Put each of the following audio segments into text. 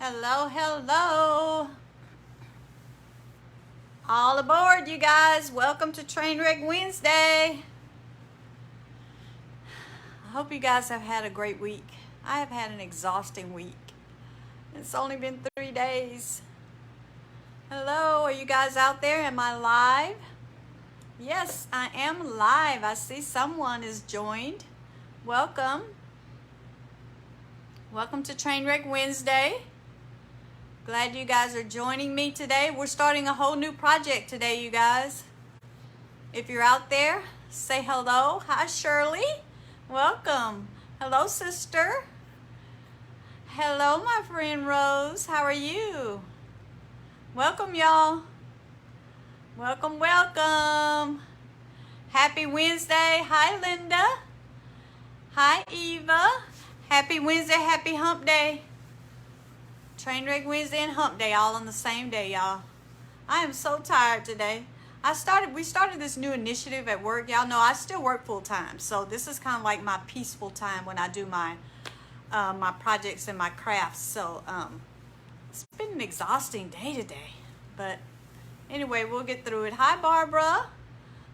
Hello, hello. All aboard, you guys. Welcome to Trainwreck Wednesday. I hope you guys have had a great week. I have had an exhausting week. It's only been 3 days. Hello, are you guys out there? Am I live? Yes, I am live. I see someone is joined. Welcome. Welcome to Trainwreck Wednesday. Glad you guys are joining me today. We're starting a whole new project today, you guys. If you're out there, say hello. Hi, Shirley. Welcome. Hello, sister. Hello, my friend Rose. How are you? Welcome, y'all. Welcome, welcome. Happy Wednesday. Hi, Linda. Hi, Eva. Happy Wednesday. Happy Hump Day. Trainwreck Wednesday and Hump Day all on the same day, y'all. I am so tired today. We started this new initiative at work. Y'all know I still work full time, so this is kind of like my peaceful time when I do my my projects and my crafts. So it's been an exhausting day today, but anyway, we'll get through it. Hi, Barbara.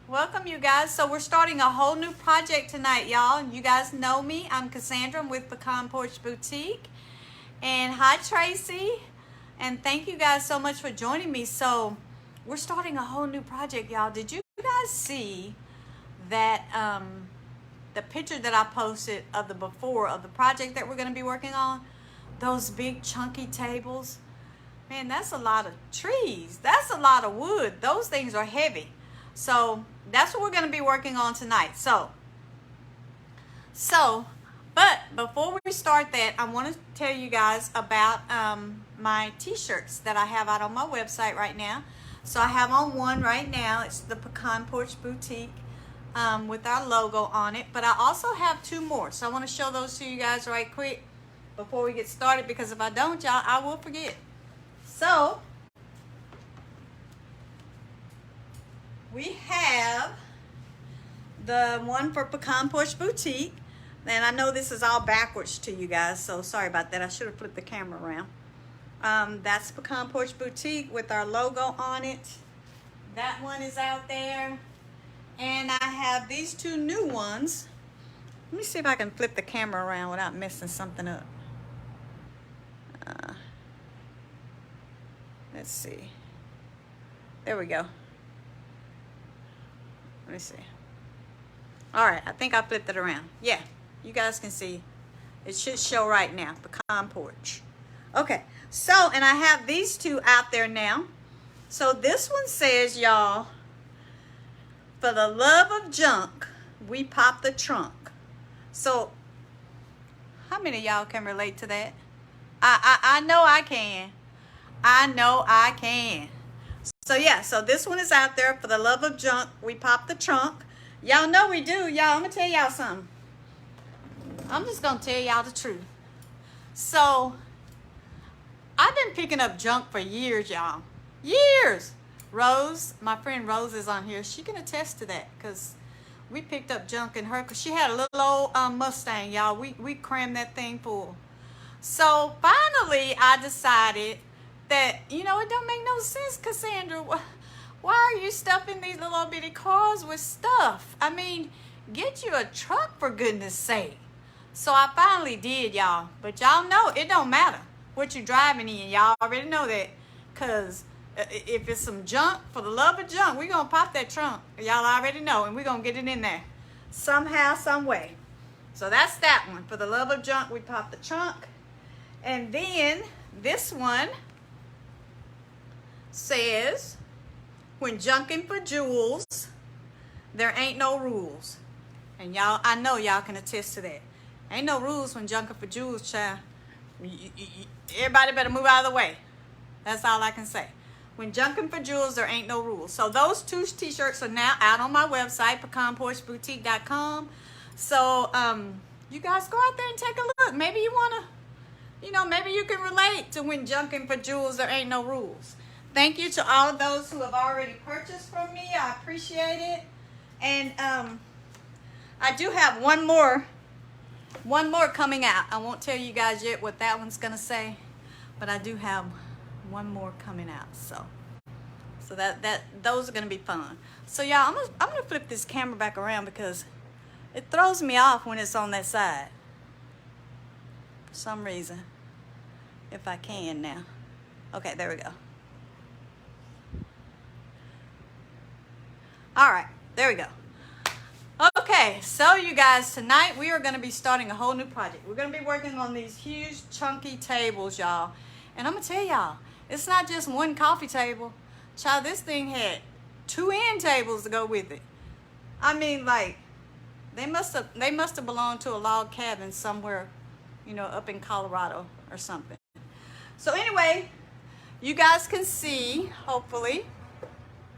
Welcome, you guys. So we're starting a whole new project tonight, y'all. You guys know me. I'm Cassandra. I'm with Pecan Porch Boutique. And hi, Tracy. And thank you guys so much for joining me. So we're starting a whole new project, y'all. Did you guys see that the picture that I posted of the before of the project that we're going to be working on? Those big chunky tables. Man, that's a lot of trees. That's a lot of wood. Those things are heavy. So that's what we're going to be working on tonight. But before we start that, I want to tell you guys about my t-shirts that I have out on my website right now. So I have on one right now. It's the Pecan Porch Boutique with our logo on it. But I also have 2 more. So I want to show those to you guys right quick before we get started, because if I don't, y'all, I will forget. So we have the one for Pecan Porch Boutique. And I know this is all backwards to you guys, so sorry about that. I should have flipped the camera around. That's Pecan Porch Boutique with our logo on it. That one is out there. And I have these 2 new ones. Let me see if I can flip the camera around without messing something up. Let's see. There we go. Let me see. All right, I think I flipped it around. Yeah. You guys can see it should show right now, Pecan Porch. Okay, so, and I have these 2 out there now. So this one says, y'all, for the love of junk, we pop the trunk. So how many of y'all can relate to that? I know I can. I know I can. So yeah, so this one is out there. For the love of junk, we pop the trunk. Y'all know we do. Y'all, I'm gonna tell y'all something. I'm just going to tell y'all the truth. So, I've been picking up junk for years, y'all. Years! Rose, my friend Rose is on here. She can attest to that, because we picked up junk in her, because she had a little old Mustang, y'all. We crammed that thing full. So, finally, I decided that, you know, it don't make no sense, Cassandra. Why are you stuffing these little bitty cars with stuff? I mean, get you a truck, for goodness sake. So I finally did, y'all. But y'all know it don't matter what you're driving in. Y'all already know that. Because if it's some junk, for the love of junk, we're going to pop that trunk. Y'all already know. And we're going to get it in there. Somehow, some way. So that's that one. For the love of junk, we pop the trunk. And then this one says, when junking for jewels, there ain't no rules. And y'all, I know y'all can attest to that. Ain't no rules when junking for jewels, child. Everybody better move out of the way. That's all I can say. When junking for jewels, there ain't no rules. So those 2 t-shirts are now out on my website, pecanporchboutique.com. So you guys go out there and take a look. Maybe you want to, you know, maybe you can relate to when junking for jewels, there ain't no rules. Thank you to all of those who have already purchased from me. I appreciate it. And I do have one more coming out. I won't tell you guys yet what that one's gonna say, but I do have one more coming out. So that those are gonna be fun. So y'all, I'm gonna flip this camera back around because it throws me off when it's on that side for some reason. If I can now. Okay, there we go. All right, there we go. Okay, so you guys, tonight we are going to be starting a whole new project. We're going to be working on these huge chunky tables, y'all. And I'm going to tell y'all, it's not just one coffee table. Child, this thing had 2 end tables to go with it. I mean, like, they must have belonged to a log cabin somewhere, you know, up in Colorado or something. So anyway, you guys can see, hopefully,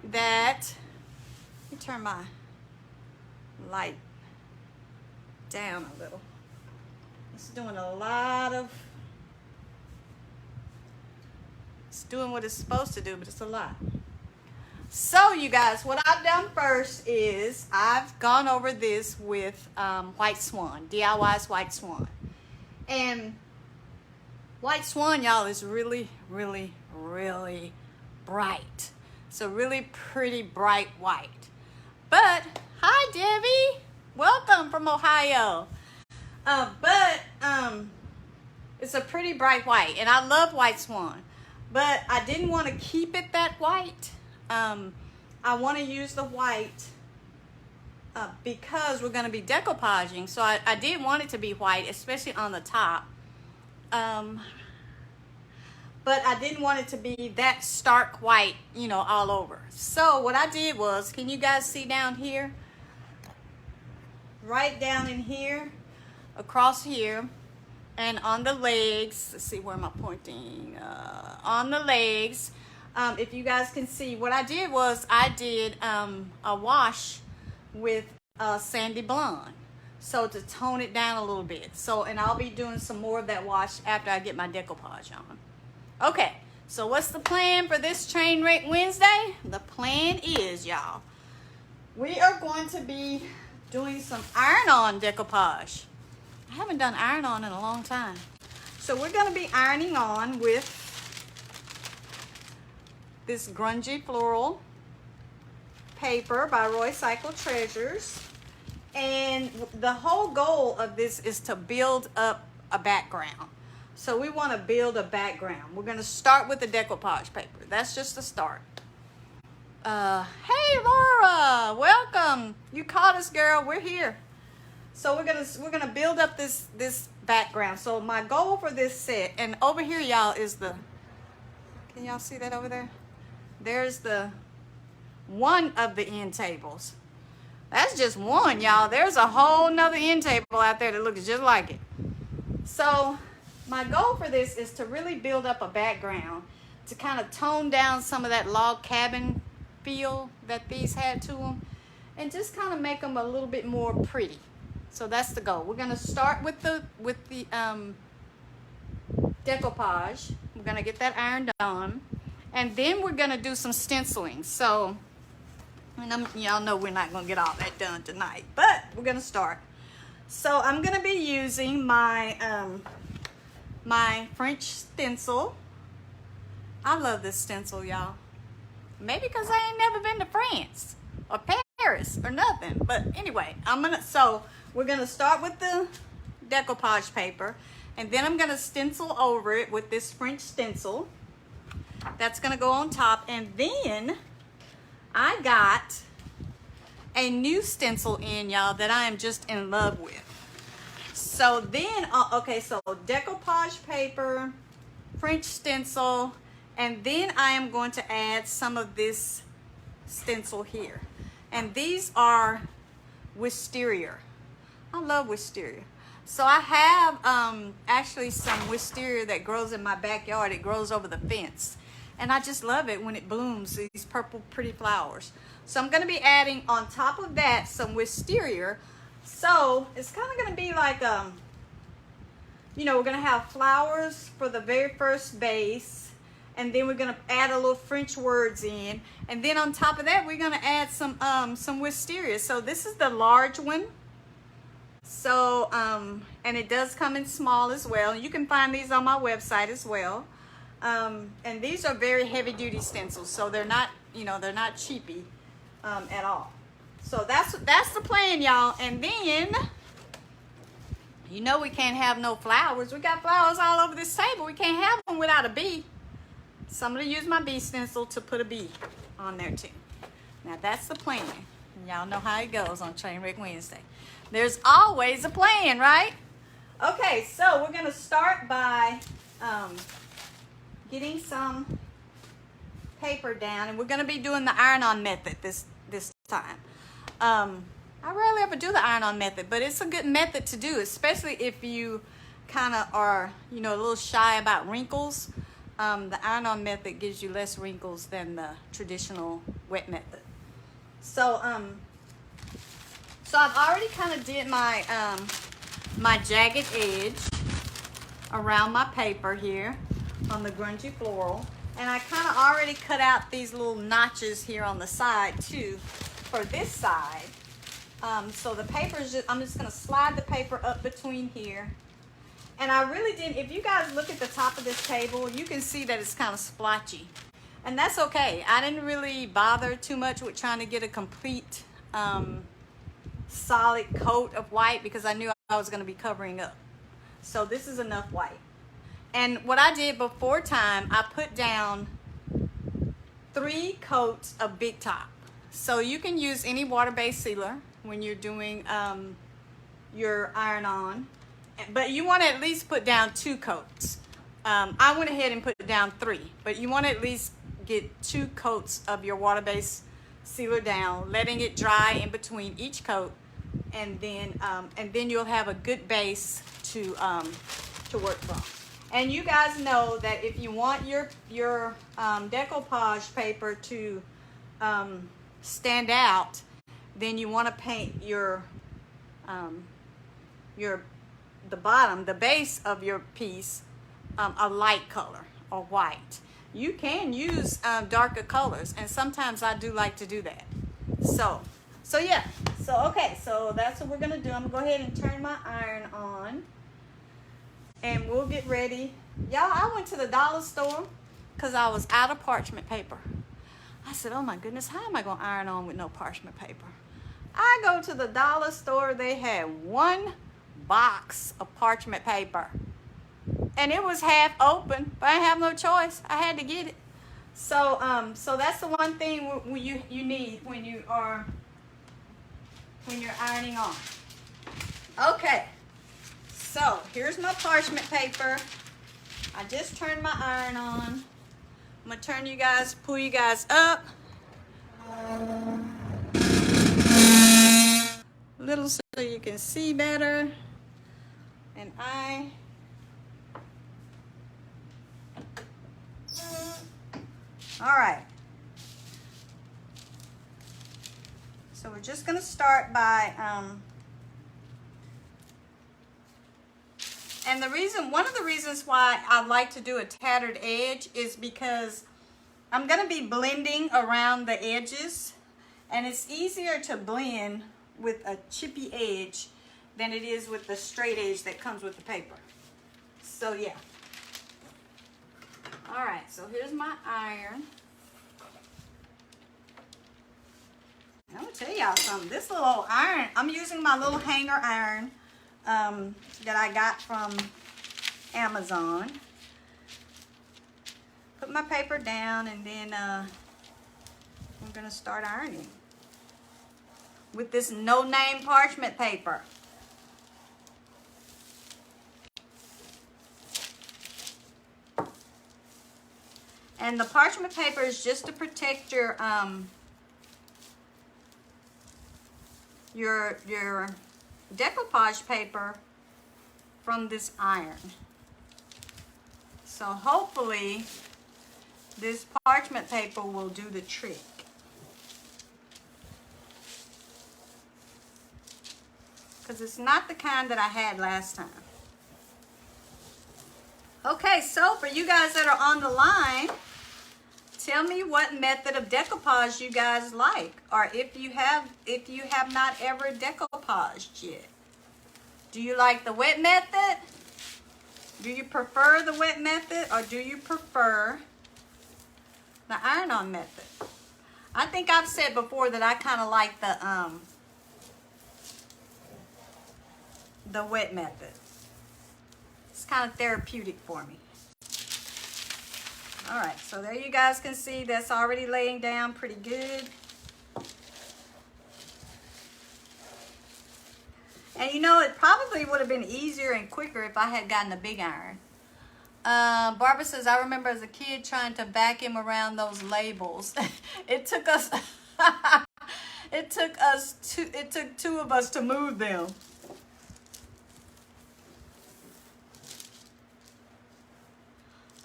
that, let me turn my light down a little. It's doing a lot of, it's doing what it's supposed to do, but it's a lot. So you guys, what I've done first is I've gone over this with White Swan, DIY's White Swan. And White Swan, y'all, is really, really, really bright. It's a really pretty bright white. But hi, Debbie. Welcome from Ohio. It's a pretty bright white, and I love White Swan. But I didn't want to keep it that white. I want to use the white because we're going to be decoupaging. So I did want it to be white, especially on the top. But I didn't want it to be that stark white, you know, all over. So what I did was, can you guys see down here? Right down in here, across here, and on the legs. Let's see, where am I pointing? On the legs. If you guys can see, what I did was I did a wash with Sandy Blonde. So to tone it down a little bit. So, and I'll be doing some more of that wash after I get my decoupage on. Okay, so what's the plan for this Train Wreck Wednesday? The plan is, y'all, we are going to be doing some iron-on decoupage. I haven't done iron-on in a long time. So we're going to be ironing on with this grungy floral paper by Roy Cycle Treasures. And the whole goal of this is to build up a background. So we want to build a background. We're going to start with the decoupage paper. That's just the start. Hey Laura, welcome. You caught us, girl. We're here. So we're gonna build up this background. So my goal for this set, and over here, y'all, is the. Can y'all see that over there? There's the one of the end tables. That's just one, y'all. There's a whole nother end table out there that looks just like it. So my goal for this is to really build up a background to kind of tone down some of that log cabin feel that these had to them and just kind of make them a little bit more pretty. So that's the goal. We're going to start with the decoupage. We're going to get that ironed on, and then we're going to do some stenciling. So, and y'all know we're not going to get all that done tonight, but we're going to start. So I'm going to be using my my French stencil. I love this stencil, y'all. Maybe because I ain't never been to France or Paris or nothing. But anyway, so we're gonna start with the decoupage paper, and then I'm gonna stencil over it with this French stencil. That's gonna go on top, and then I got a new stencil in, y'all, that I am just in love with. So then, okay, so decoupage paper, French stencil, and then I am going to add some of this stencil here. And these are wisteria. I love wisteria. So I have actually some wisteria that grows in my backyard. It grows over the fence. And I just love it when it blooms, these purple pretty flowers. So I'm going to be adding on top of that some wisteria. So it's kind of going to be like, you know, we're going to have flowers for the very first base. And then we're going to add a little French words in. And then on top of that, we're going to add some wisteria. So this is the large one. So, and it does come in small as well. You can find these on my website as well. And these are very heavy duty stencils, so they're not, you know, they're not cheapy at all. So that's the plan, y'all. And then, you know, we can't have no flowers. We got flowers all over this table. We can't have them without a bee. So I'm going to use my bee stencil to put a bee on there too. Now that's the plan. Y'all know how it goes on Trainwreck Wednesday. There's always a plan, right? Okay, so we're going to start by getting some paper down, and we're going to be doing the iron-on method this time. I rarely ever do the iron-on method, but it's a good method to do, especially if you kind of are, you know, a little shy about wrinkles. The iron-on method gives you less wrinkles than the traditional wet method. So, so I've already kind of did my my jagged edge around my paper here on the grungy floral, and I kind of already cut out these little notches here on the side too for this side. So the paper is just, I'm just going to slide the paper up between here. And I really didn't, if you guys look at the top of this table, you can see that it's kind of splotchy. And that's okay. I didn't really bother too much with trying to get a complete solid coat of white because I knew I was going to be covering up. So this is enough white. And what I did before time, I put down 3 coats of Big Top. So you can use any water-based sealer when you're doing your iron-on. But you want to at least put down 2 coats. I went ahead and put down 3, but you want to at least get 2 coats of your water-based sealer down, letting it dry in between each coat, and then you'll have a good base to work from. And you guys know that if you want your decoupage paper to stand out, then you want to paint the bottom, the base of your piece, a light color or white. You can use darker colors, and sometimes I do like to do that. So yeah. So okay, so that's what we're gonna do. I'm gonna go ahead and turn my iron on, and we'll get ready. Y'all, I went to the dollar store because I was out of parchment paper. I said, oh my goodness, how am I gonna iron on with no parchment paper? I go to the dollar store, they had 1 box of parchment paper, and it was half open, but I didn't have no choice. I had to get it. So so that's the one thing you need when you're ironing on. Okay, so here's my parchment paper. I just turned my iron on. I'm gonna pull you guys up a little so you can see better. And all right. So we're just gonna start by, and one of the reasons why I like to do a tattered edge is because I'm gonna be blending around the edges, and it's easier to blend with a chippy edge than it is with the straight edge that comes with the paper. So yeah. All right, so here's my iron. I'm gonna tell y'all something. This little iron, I'm using my little hanger iron that I got from Amazon. Put my paper down, and then I'm gonna start ironing with this no-name parchment paper. And the parchment paper is just to protect your decoupage paper from this iron. So hopefully this parchment paper will do the trick. Because it's not the kind that I had last time. Okay, so for you guys that are on the line, tell me what method of decoupage you guys like, or if you have not ever decoupaged yet. Do you like the wet method, Do you prefer the wet method or do you prefer the iron-on method? I think I've said before that I kind of like the wet method. It's kind of therapeutic for me. All right, so there you guys can see that's already laying down pretty good. And you know, it probably would have been easier and quicker if I had gotten a big iron. Barbara says, I remember as a kid trying to vacuum around those labels. It took two of us to move them.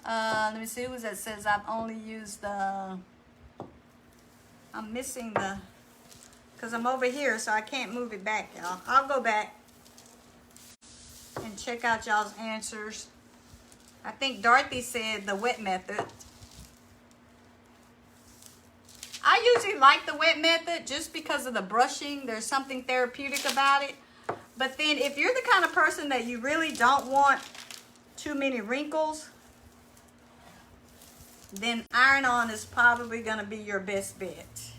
Let me see, who was that says I've only used I'm missing because I'm over here, so I can't move it back, y'all. I'll go back and check out y'all's answers. I think Dorothy said the wet method. I usually like the wet method just because of the brushing. There's something therapeutic about it. But then if you're the kind of person that you really don't want too many wrinkles, then iron-on is probably going to be your best bet.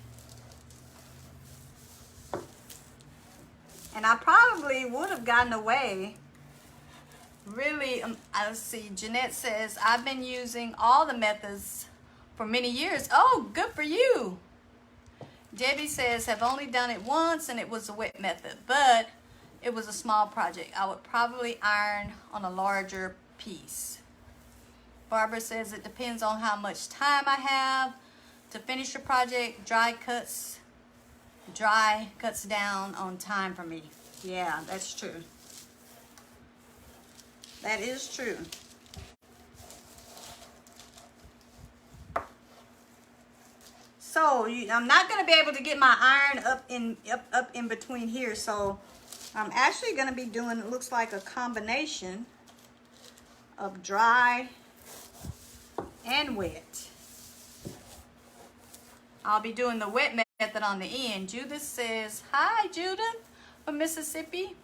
And I probably would have gotten away. Really, let's see, Jeanette says, I've been using all the methods for many years. Oh, good for you. Debbie says, have only done it once and it was a wet method, but it was a small project. I would probably iron on a larger piece. Barbara says, it depends on how much time I have to finish a project. Dry cuts down on time for me. Yeah, that's true. That is true. So I'm not going to be able to get my iron up in between here. So I'm actually going to be doing, it looks like a combination of dry and wet. I'll be doing the wet method on the end. Judith says, hi Judith from Mississippi.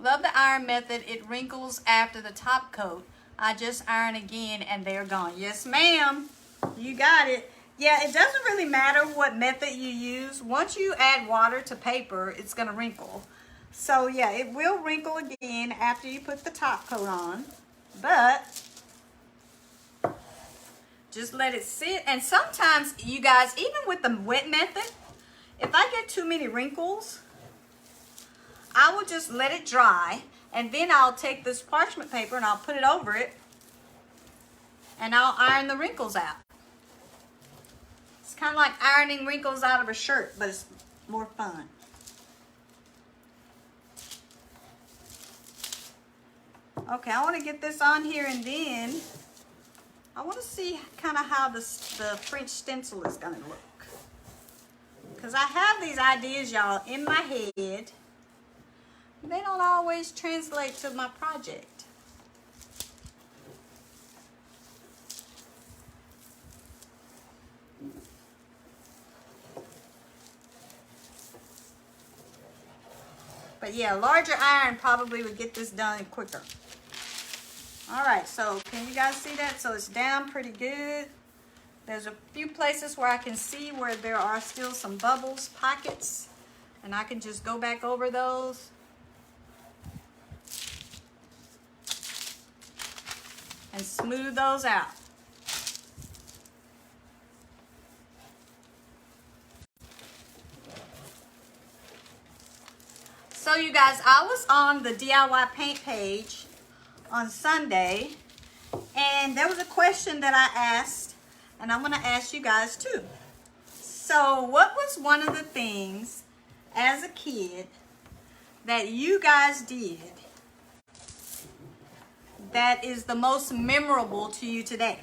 Love the iron method. It wrinkles after the top coat. I just iron again and they're gone. Yes, ma'am. You got it. Yeah, it doesn't really matter what method you use. Once you add water to paper, it's going to wrinkle. So, yeah, it will wrinkle again after you put the top coat on. But just let it sit. And sometimes, you guys, even with the wet method, if I get too many wrinkles, I will just let it dry, and then I'll take this parchment paper and I'll put it over it, and I'll iron the wrinkles out. It's kind of like ironing wrinkles out of a shirt, but it's more fun. Okay, I want to get this on here, and then I want to see kind of how the French stencil is going to look. Because I have these ideas, y'all, in my head. They don't always translate to my project. But yeah, larger iron probably would get this done quicker. All right, so can you guys see that? So it's down pretty good. There's a few places where I can see where there are still some bubbles, pockets, and I can just go back over those. And smooth those out. So you guys, I was on the DIY paint page on Sunday, and there was a question that I asked, and I'm going to ask you guys too. So what was one of the things as a kid that you guys did that is the most memorable to you today?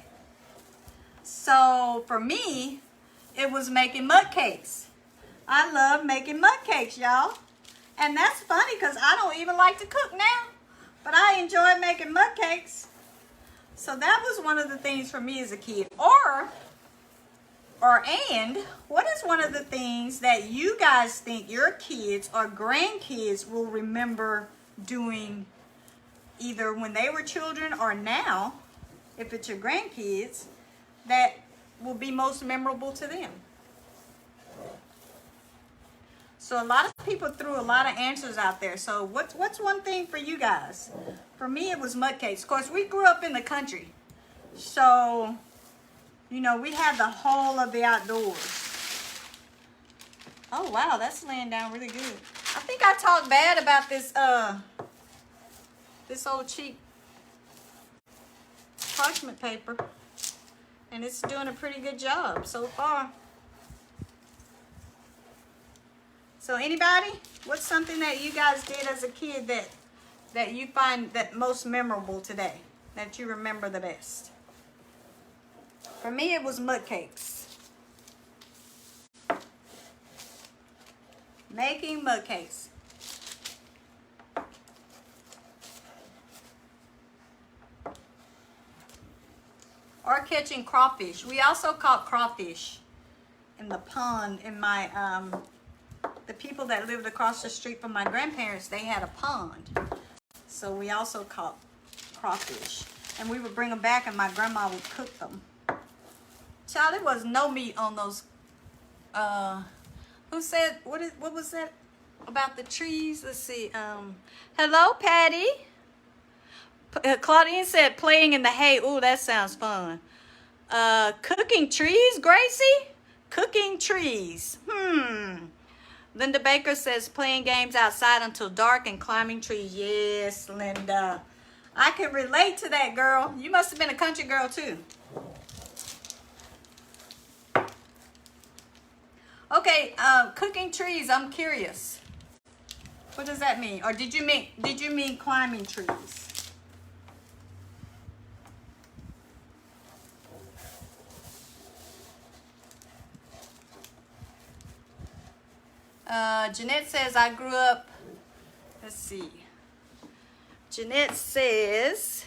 So for me, it was making mud cakes. I love making mud cakes, y'all. And that's funny because I don't even like to cook now, but I enjoy making mud cakes. So that was one of the things for me as a kid. And what is one of the things that you guys think your kids or grandkids will remember doing either when they were children or now, if it's your grandkids, that will be most memorable to them. So a lot of people threw a lot of answers out there. So what's one thing for you guys? For me, it was mud cakes. Of course, we grew up in the country. So, you know, we had the whole of the outdoors. Oh, wow, that's laying down really good. I think I talked bad about this old cheap parchment paper. And it's doing a pretty good job so far. So anybody, what's something that you guys did as a kid that you find that most memorable today, that you remember the best? For me, it was mud cakes. Making mud cakes. Or catching crawfish. We also caught crawfish in the pond in my, the people that lived across the street from my grandparents, they had a pond. So we also caught crawfish. And we would bring them back and my grandma would cook them. Child, there was no meat on those, who said, what was that about the trees? Let's see, hello, Patty. Claudine said playing in the hay. Ooh, that sounds fun. Cooking trees, Gracie? Cooking trees. Linda Baker says playing games outside until dark and climbing trees. Yes, Linda. I can relate to that, girl. You must have been a country girl too. Okay, cooking trees, I'm curious. What does that mean? Or did you mean climbing trees? Jeanette says, I grew up, let's see. Jeanette says,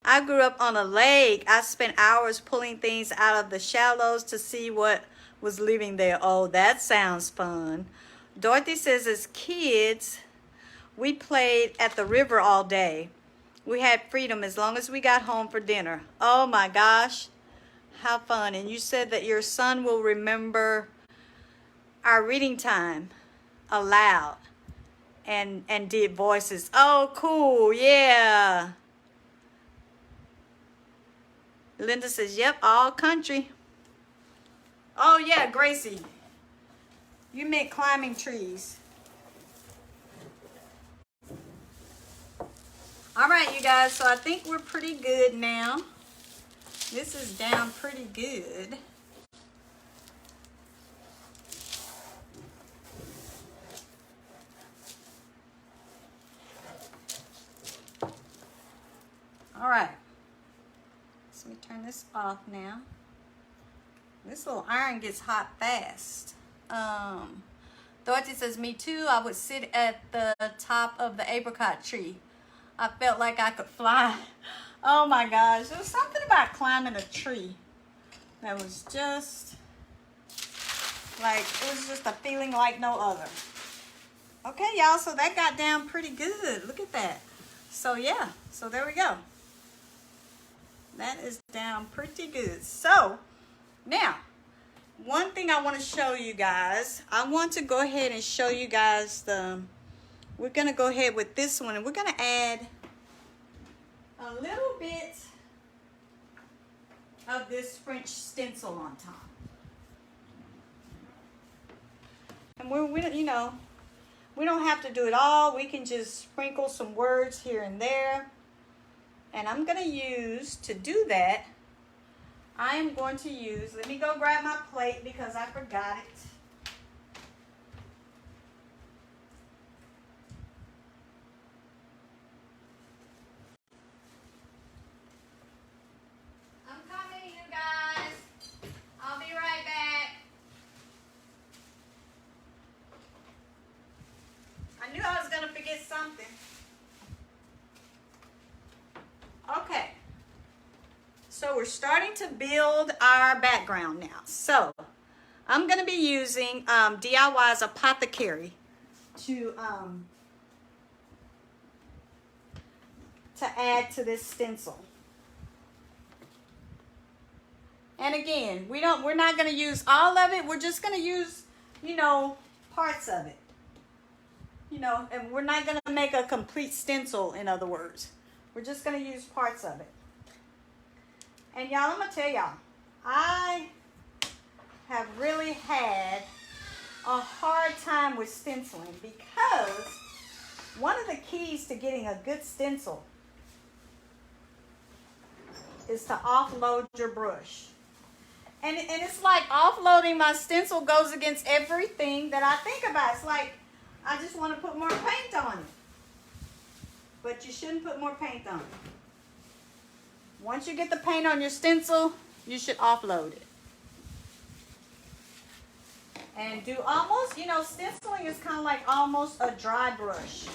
I grew up on a lake. I spent hours pulling things out of the shallows to see what was living there. Oh, that sounds fun. Dorothy says, as kids, we played at the river all day. We had freedom as long as we got home for dinner. Oh my gosh, how fun. And you said that your son will remember our reading time aloud and did voices. Oh, cool, yeah. Linda says, yep, all country. Oh yeah, Gracie, you meant climbing trees. All right, you guys, so I think we're pretty good now. This is down pretty good. All right, so let me turn this off now. This little iron gets hot fast. Dorothy says, me too. I would sit at the top of the apricot tree. I felt like I could fly. Oh my gosh, there was something about climbing a tree that was just like, it was just a feeling like no other. Okay, y'all, so that got down pretty good. Look at that. So yeah, so there we go. That is down pretty good. So now, one thing I want to show you guys, I want to go ahead and show you guys we're going to go ahead with this one, and we're going to add a little bit of this French stencil on top. And you know, we don't have to do it all. We can just sprinkle some words here and there. And I'm going to use, to do that, I am going to use, let me go grab my plate because I forgot it. I'm coming, you guys. I'll be right back. I knew I was going to forget something. Okay. So we're starting to build our background now. So I'm going to be using DIY's Apothecary to to add to this stencil. And again, we're not going to use all of it. We're just going to use, you know, parts of it. You know, and we're not going to make a complete stencil, in other words. We're just going to use parts of it. And y'all, I'm going to tell y'all, I have really had a hard time with stenciling because one of the keys to getting a good stencil is to offload your brush. And it's like offloading my stencil goes against everything that I think about. It's like I just want to put more paint on it. But you shouldn't put more paint on it. Once you get the paint on your stencil, you should offload it. And do almost, you know, stenciling is kind of like almost a dry brush.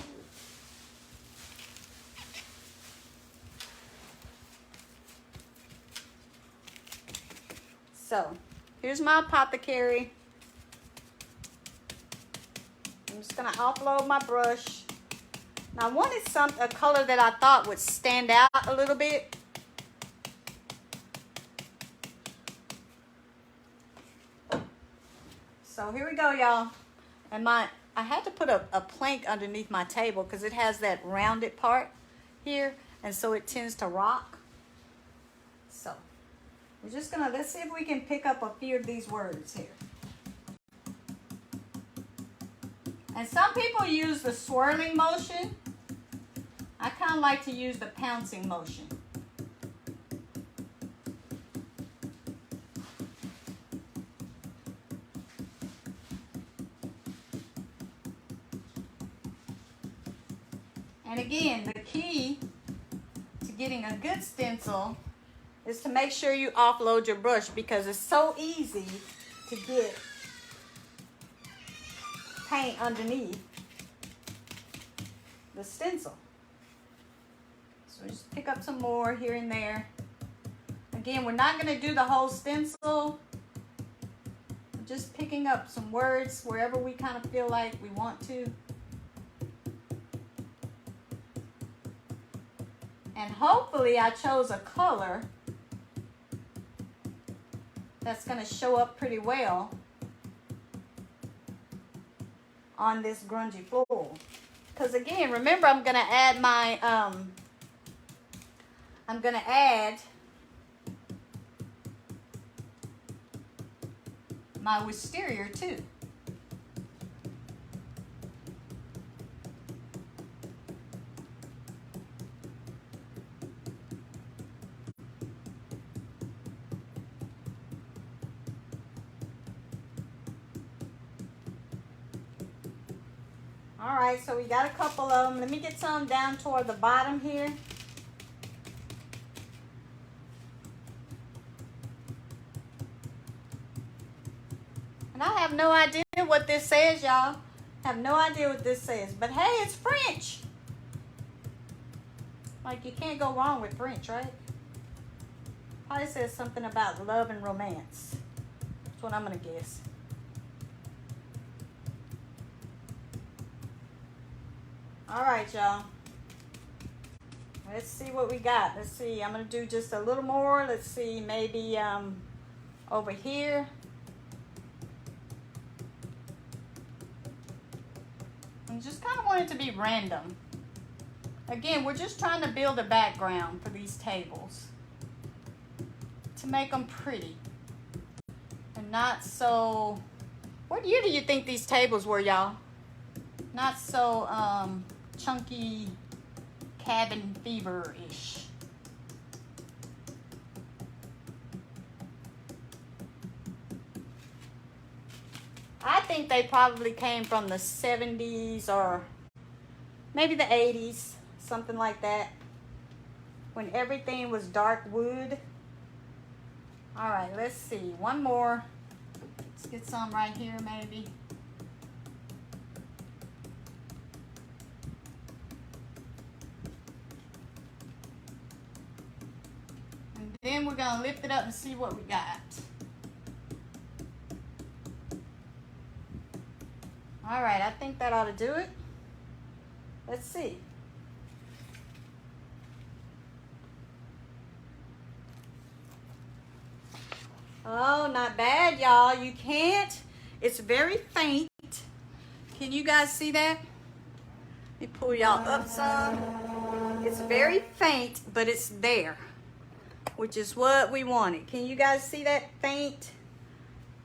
So, here's my apothecary. I'm just going to offload my brush. Now, I wanted a color that I thought would stand out a little bit. So, here we go, y'all. And I had to put a plank underneath my table because it has that rounded part here. And so it tends to rock. So, we're just going to, let's see if we can pick up a few of these words here. And some people use the swirling motion. I kind of like to use the pouncing motion. And again, the key to getting a good stencil is to make sure you offload your brush because it's so easy to get paint underneath the stencil. So just pick up some more here and there. Again, we're not going to do the whole stencil. We're just picking up some words wherever we kind of feel like we want to. And hopefully I chose a color that's going to show up pretty well on this grungy floor. Because again, remember I'm going to add my, my wisteria too. All right, so we got a couple of them. Let me get some down toward the bottom here. And I have no idea what this says, y'all. I have no idea what this says. But hey, it's French. Like, you can't go wrong with French, right? Probably says something about love and romance. That's what I'm going to guess. All right, y'all. Let's see what we got. Let's see. I'm going to do just a little more. Let's see. Maybe over here. I just kind of want it to be random. Again, we're just trying to build a background for these tables to make them pretty and not so... What year do you think these tables were, y'all? Not so chunky cabin fever-ish. I think they probably came from the 70s or maybe the 80s, something like that, when everything was dark wood. All right, let's see. One more. Let's get some right here maybe. And then we're going to lift it up and see what we got. All right, I think that ought to do it. Let's see. Oh, not bad, y'all. You can't. It's very faint. Can you guys see that? Let me pull y'all up some. It's very faint, but it's there, which is what we wanted. Can you guys see that faint?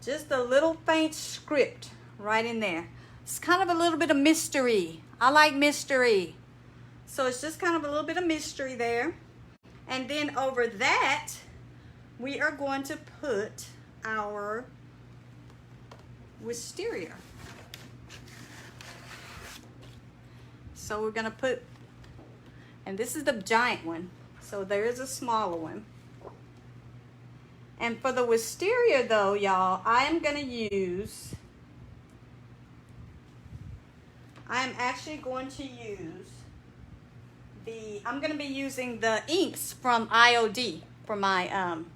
Just a little faint script right in there. It's kind of a little bit of mystery. I like mystery. So it's just kind of a little bit of mystery there. And then over that, we are going to put our wisteria. So we're going to put, and this is the giant one. So there is a smaller one. And for the wisteria though, y'all, I am actually going to use I'm going to be using the inks from IOD for my, I'm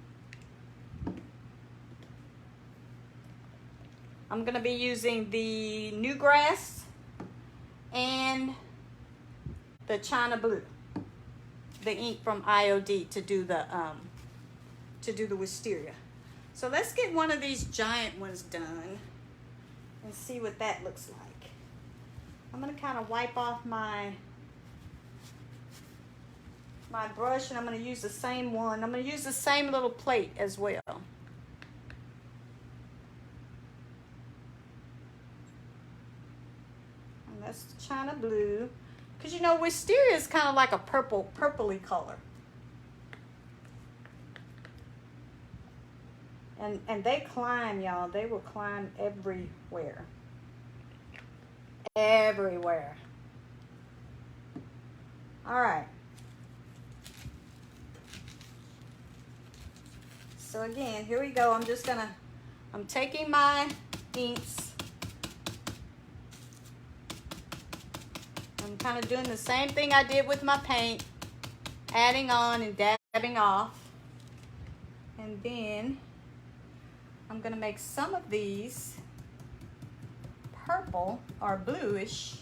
going to be using the Newgrass and the China Blue, the ink from IOD to do the wisteria. So let's get one of these giant ones done and see what that looks like. I'm going to kind of wipe off my brush, and I'm going to use the same one. I'm going to use the same little plate as well. And that's the China Blue. Because you know, wisteria is kind of like a purpley color. And they climb, y'all. They will climb everywhere. Everywhere. All right. So again, here we go. I'm taking my inks. I'm kind of doing the same thing I did with my paint, adding on and dabbing off. And then I'm going to make some of these purple or bluish.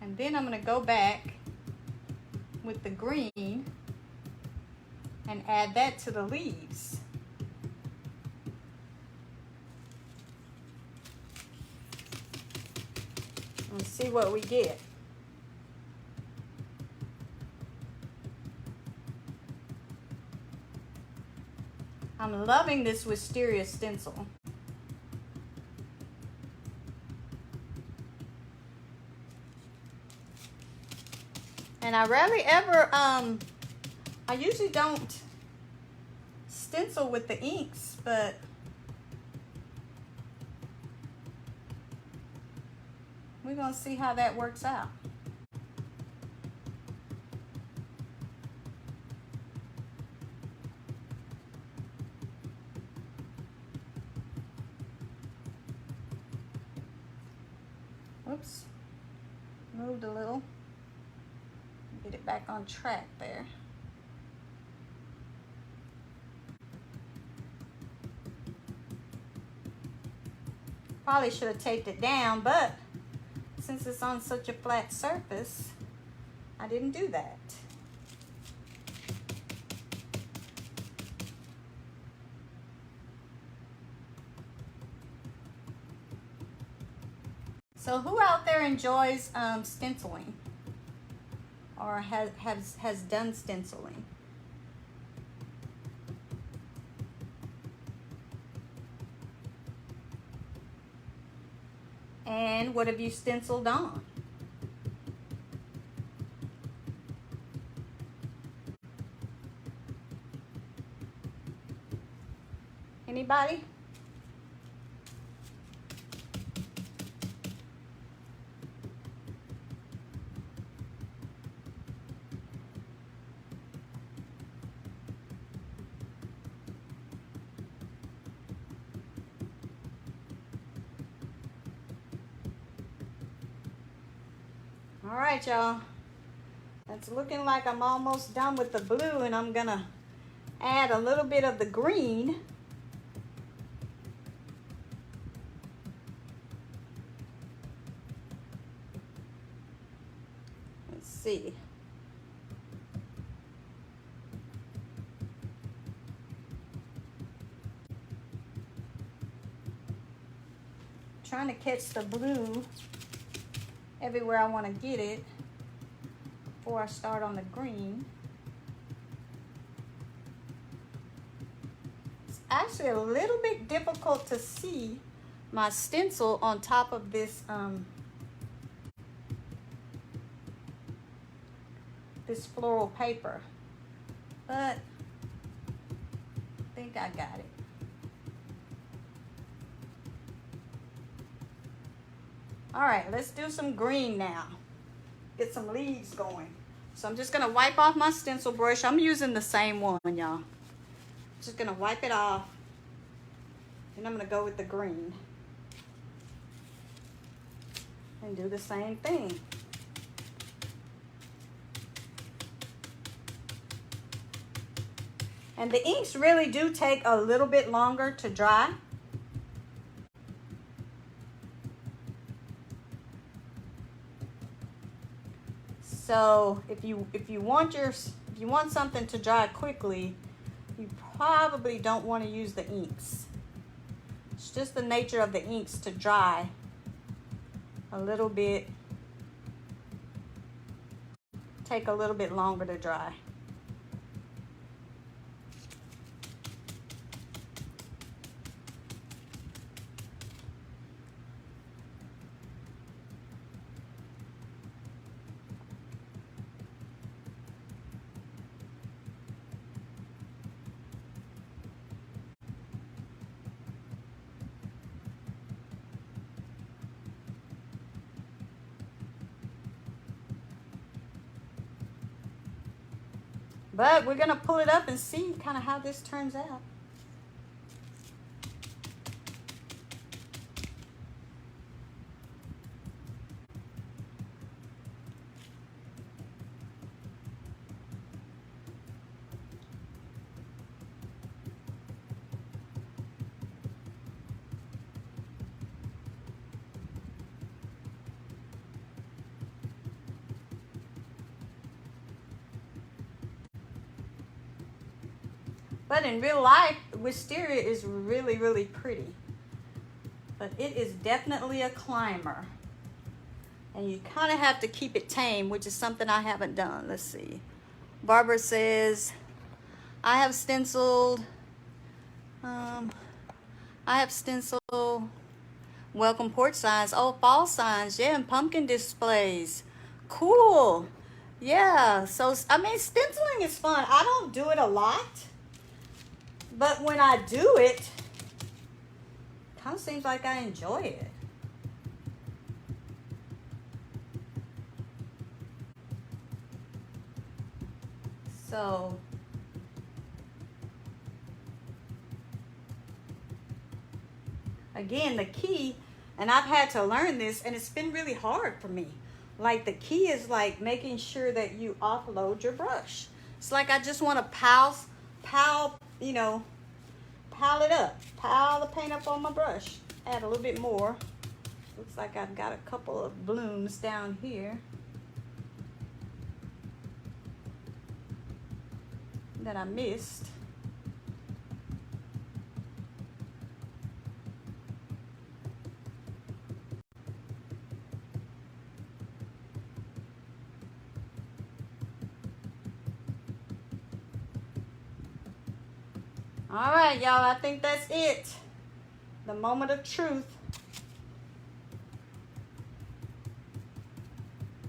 And then I'm going to go back with the green and add that to the leaves. And see what we get. I'm loving this wisteria stencil. And I rarely ever, I usually don't stencil with the inks, but we're gonna see how that works out. Oops, moved a little. Get it back on track there. Probably should have taped it down, but since it's on such a flat surface, I didn't do that. So who out there enjoys stenciling or has done stenciling? And what have you stenciled on? Anybody? All right, y'all. It's looking like I'm almost done with the blue, and I'm gonna add a little bit of the green. see. Trying to catch the blue everywhere I want to get it before I start on the green. It's actually a little bit difficult to see my stencil on top of this this floral paper, but I think I got it. All right, let's do some green now. Get some leaves going. So I'm just gonna wipe off my stencil brush. I'm using the same one, y'all. Just gonna wipe it off, and I'm gonna go with the green and do the same thing. And the inks really do take a little bit longer to dry. So if you want something to dry quickly, you probably don't want to use the inks. It's just the nature of the inks to dry a little bit, take a little bit longer to dry. But we're gonna pull it up and see kind of how this turns out. But in real life, wisteria is really, really pretty. But it is definitely a climber. And you kind of have to keep it tame, which is something I haven't done. Let's see. Barbara says, I have stenciled. I have stenciled welcome porch signs. Oh, fall signs. Yeah, and pumpkin displays. Cool. Yeah, so, I mean, stenciling is fun. I don't do it a lot. But when I do it, kind of seems like I enjoy it. So, again, the key, and I've had to learn this, and it's been really hard for me. Like, the key is like making sure that you offload your brush. It's like I just want to pile it up, pile the paint up on my brush, add a little bit more. Looks like I've got a couple of blooms down here that I missed. All right, y'all, I think that's it. The moment of truth.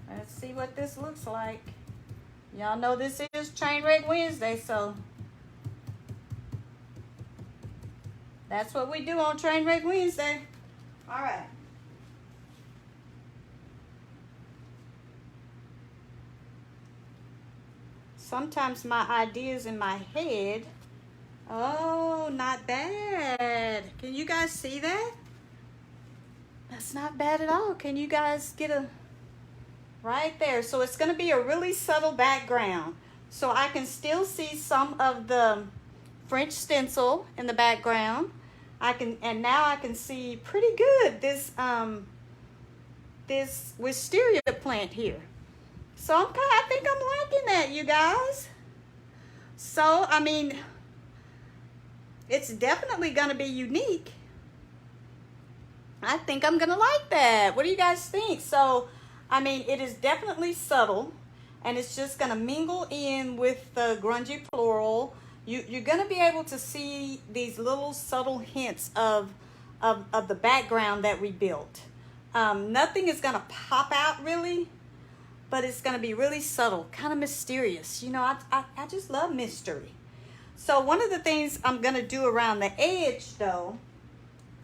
Let's see what this looks like. Y'all know this is Trainwreck Wednesday, so that's what we do on Trainwreck Wednesday. All right. Sometimes my ideas in my head. Oh, not bad. Can you guys see that? That's not bad at all. Can you guys get a right there? So it's going to be a really subtle background. So I can still see some of the French stencil in the background. And now I can see pretty good this wisteria plant here. So I think I'm liking that, you guys. So, I mean, it's definitely going to be unique. I think I'm going to like that. What do you guys think? So, I mean, it is definitely subtle, and it's just going to mingle in with the grungy floral. You're going to be able to see these little subtle hints of the background that we built. Nothing is going to pop out really, but it's going to be really subtle, kind of mysterious. You know, I just love mystery. So one of the things I'm going to do around the edge, though,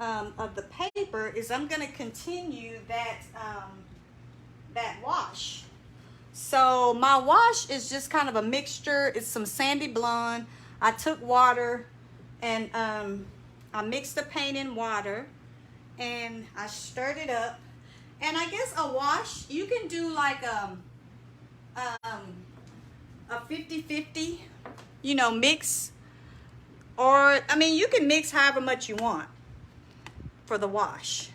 of the paper is I'm going to continue that wash. So my wash is just kind of a mixture. It's some sandy blonde. I took water and I mixed the paint in water and I stirred it up. And I guess a wash, you can do like a 50-50, you know, mix. Or, I mean, you can mix however much you want for the wash.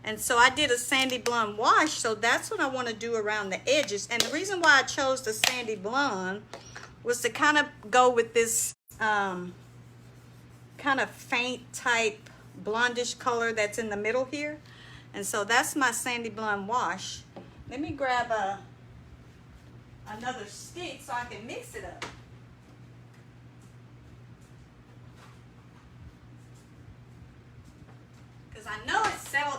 And so I did a sandy blonde wash, so that's what I want to do around the edges. And the reason why I chose the sandy blonde was to kind of go with this kind of faint type blondish color that's in the middle here. And so that's my sandy blonde wash. Let me grab another stick so I can mix it up. Because I know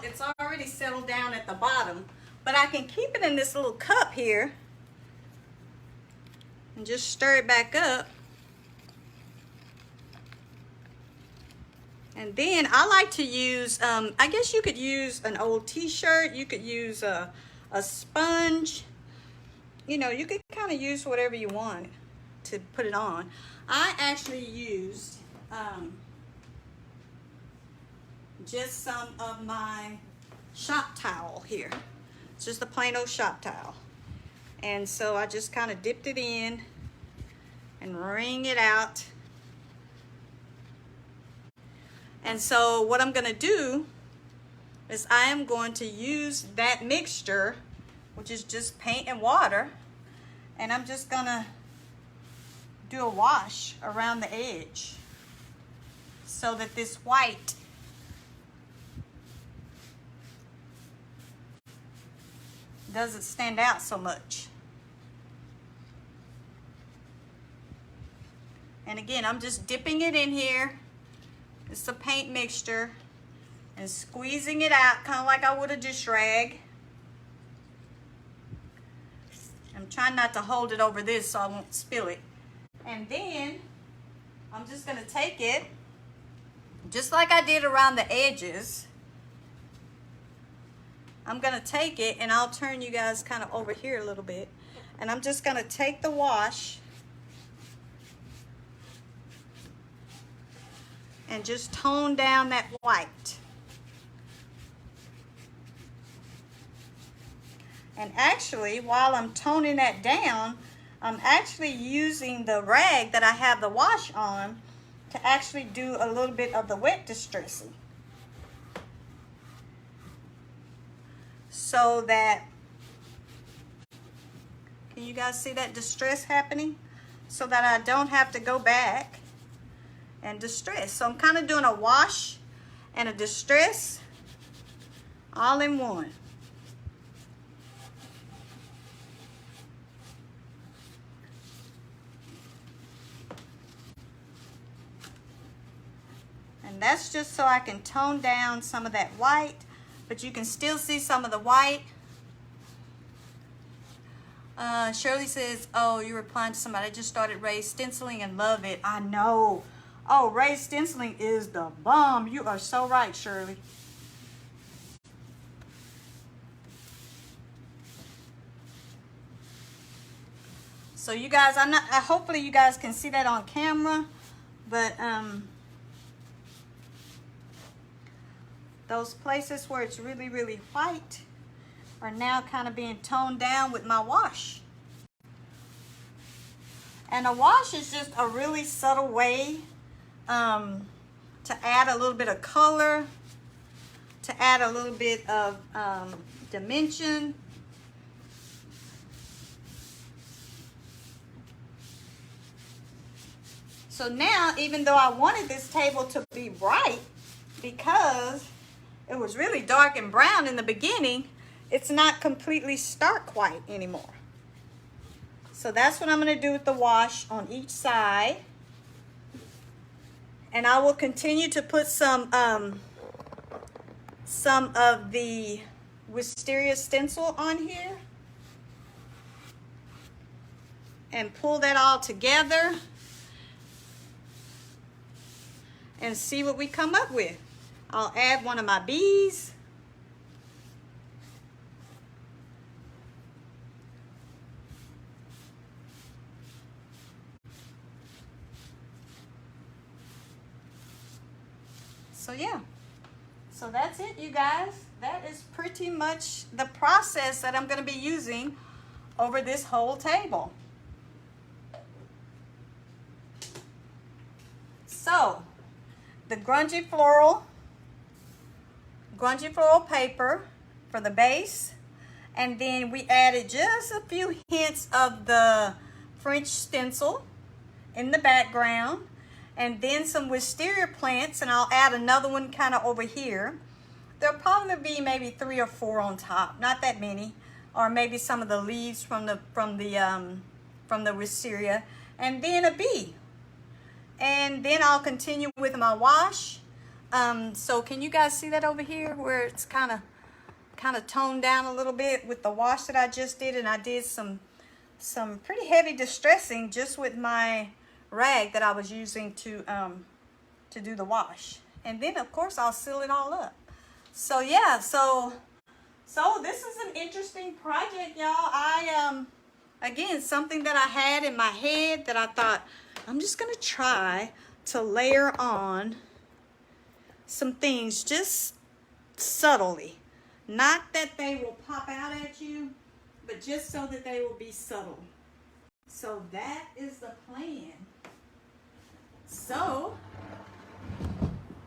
it's already settled down at the bottom, but I can keep it in this little cup here and just stir it back up. And then I like to use, I guess you could use an old t-shirt, you could use a sponge, you know, you could kind of use whatever you want to put it on. I actually used just some of my shop towel here. It's just a plain old shop towel. And so I just kind of dipped it in and wring it out. And so what I'm going to do is I am going to use that mixture, which is just paint and water, and I'm just going to do a wash around the edge so that this white doesn't stand out so much. And again, I'm just dipping it in here. It's a paint mixture and squeezing it out kind of like I would a dish rag. I'm trying not to hold it over this so I won't spill it. And then I'm just going to take it just like I did around the edges. I'm going to take it and I'll turn you guys kind of over here a little bit. And I'm just going to take the wash and just tone down that white. And actually, while I'm toning that down, I'm actually using the rag that I have the wash on to actually do a little bit of the wet distressing. So that, can you guys see that distress happening? So that I don't have to go back and distress. So I'm kind of doing a wash and a distress all in one. And that's just so I can tone down some of that white, but you can still see some of the white. Shirley says, oh, you're replying to somebody. I just started raised stenciling and love it. I know. Oh, raised stenciling is the bomb. You are so right, Shirley. So you guys, hopefully you guys can see that on camera, but those places where it's really, really white are now kind of being toned down with my wash. And a wash is just a really subtle way to add a little bit of color, to add a little bit of dimension. So now, even though I wanted this table to be bright because it was really dark and brown in the beginning, it's not completely stark white anymore. So that's what I'm going to do with the wash on each side. And I will continue to put some of the wisteria stencil on here and pull that all together and see what we come up with. I'll add one of my bees. So yeah, so that's it, you guys. That is pretty much the process that I'm going to be using over this whole table. So, the grungy floral paper for the base, and then we added just a few hints of the French stencil in the background, and then some wisteria plants, and I'll add another one kind of over here. There'll probably be maybe 3 or 4 on top, not that many, or maybe some of the leaves from the wisteria, and then a bee. And then I'll continue with my wash. So can you guys see that over here where it's kind of toned down a little bit with the wash that I just did? And I did some pretty heavy distressing just with my rag that I was using to do the wash. And then of course I'll seal it all up. So yeah, so this is an interesting project, y'all. Again, something that I had in my head that I thought I'm just gonna try to layer on some things just subtly. Not that they will pop out at you, but just so that they will be subtle. So that is the plan. So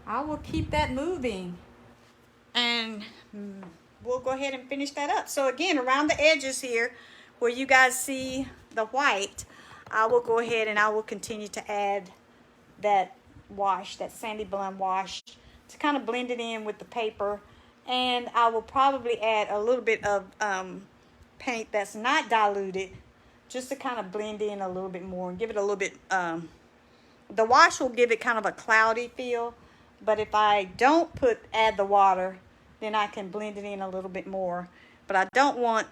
I will keep that moving, and we'll go ahead and finish that up. So again, around the edges here where you guys see the white, I will go ahead and I will continue to add that wash, that sandy blonde wash, to kind of blend it in with the paper. And I will probably add a little bit of paint that's not diluted, just to kind of blend in a little bit more and give it a little bit, the wash will give it kind of a cloudy feel, but if I don't add the water, then I can blend it in a little bit more. But I don't want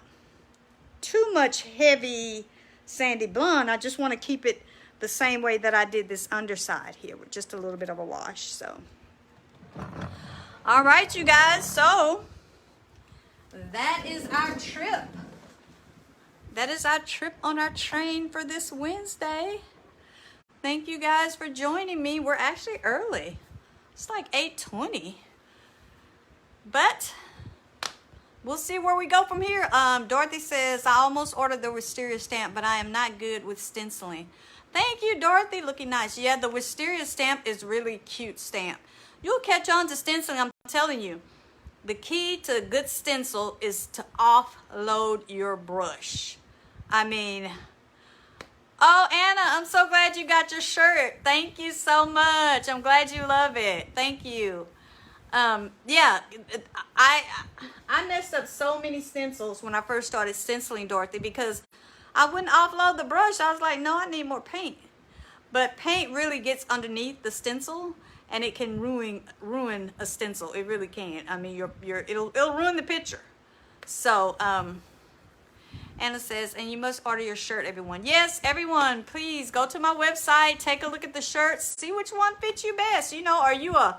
too much heavy sandy blonde. I just want to keep it the same way that I did this underside here with just a little bit of a wash. So all right, you guys, so that is our trip. That is our trip on our train for this Wednesday. Thank you guys for joining me. We're actually early. It's like 8:20. But we'll see where we go from here. Dorothy says, I almost ordered the wisteria stamp, but I am not good with stenciling. Thank you, Dorothy. Looking nice. Yeah, the wisteria stamp is really cute stamp. You'll catch on to stenciling, I'm telling you. The key to a good stencil is to offload your brush. I mean, oh, Anna, I'm so glad you got your shirt. Thank you so much. I'm glad you love it. Thank you. Yeah, I messed up so many stencils when I first started stenciling, Dorothy, because I wouldn't offload the brush. I was like, no, I need more paint. But paint really gets underneath the stencil, and it can ruin a stencil. It really can. I mean, it'll ruin the picture. So, Anna says, and you must order your shirt, everyone. Yes, everyone, please go to my website, take a look at the shirts, see which one fits you best. You know, are you a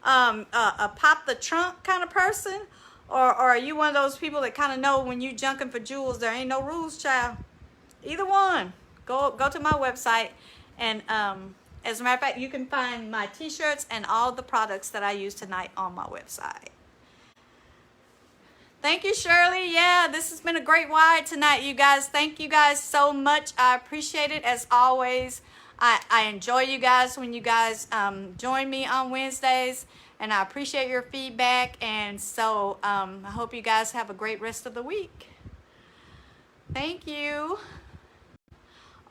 pop the trunk kind of person, or are you one of those people that kind of know when you junking for jewels, there ain't no rules, child? Either one. Go to my website, and as a matter of fact, you can find my t-shirts and all the products that I use tonight on my website. Thank you, Shirley. Yeah, this has been a great ride tonight, you guys. Thank you guys so much. I appreciate it as always. I enjoy you guys when you guys join me on Wednesdays, and I appreciate your feedback. And so I hope you guys have a great rest of the week. Thank you.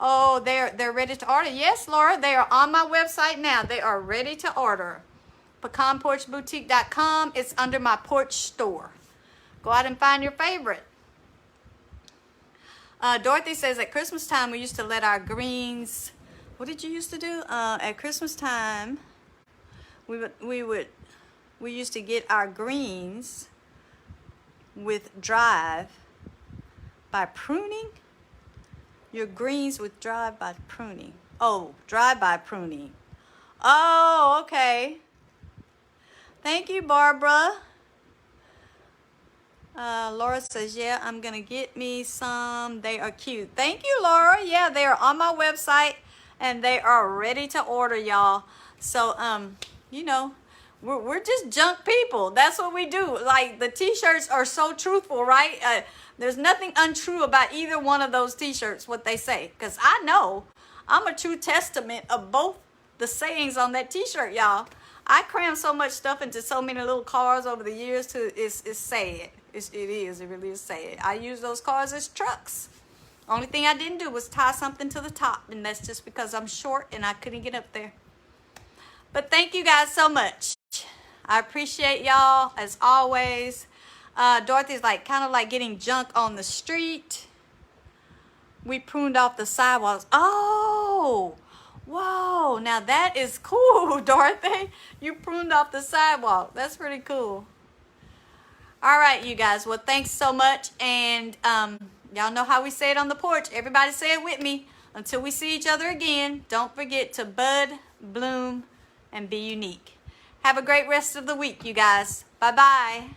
Oh, they're ready to order. Yes, Laura, they are on my website now. They are ready to order. PecanPorchBoutique.com. It's under my porch store. Go out and find your favorite. Dorothy says at Christmas time we used to let our greens. What did you used to do? At Christmas time, we used to get our greens with drive by pruning. Your greens with drive by pruning. Oh, drive by pruning. Oh, okay. Thank you, Barbara. Laura says, yeah, I'm going to get me some. They are cute. Thank you, Laura. Yeah, they are on my website, and they are ready to order, y'all. So, you know, we're just junk people. That's what we do. Like, the T-shirts are so truthful, right? There's nothing untrue about either one of those T-shirts, what they say. Because I know I'm a true testament of both the sayings on that T-shirt, y'all. I crammed so much stuff into so many little cars over the years to it's sad. It really is sad. I use those cars as trucks. Only thing I didn't do was tie something to the top, and that's just because I'm short and I couldn't get up there. But thank you guys so much. I appreciate y'all as always. Dorothy's like kind of like getting junk on the street. We pruned off the sidewalks. Oh, whoa! Now that is cool, Dorothy. You pruned off the sidewalk. That's pretty cool. All right, you guys. Well, thanks so much. And y'all know how we say it on the porch. Everybody say it with me. Until we see each other again, don't forget to bud, bloom, and be unique. Have a great rest of the week, you guys. Bye-bye.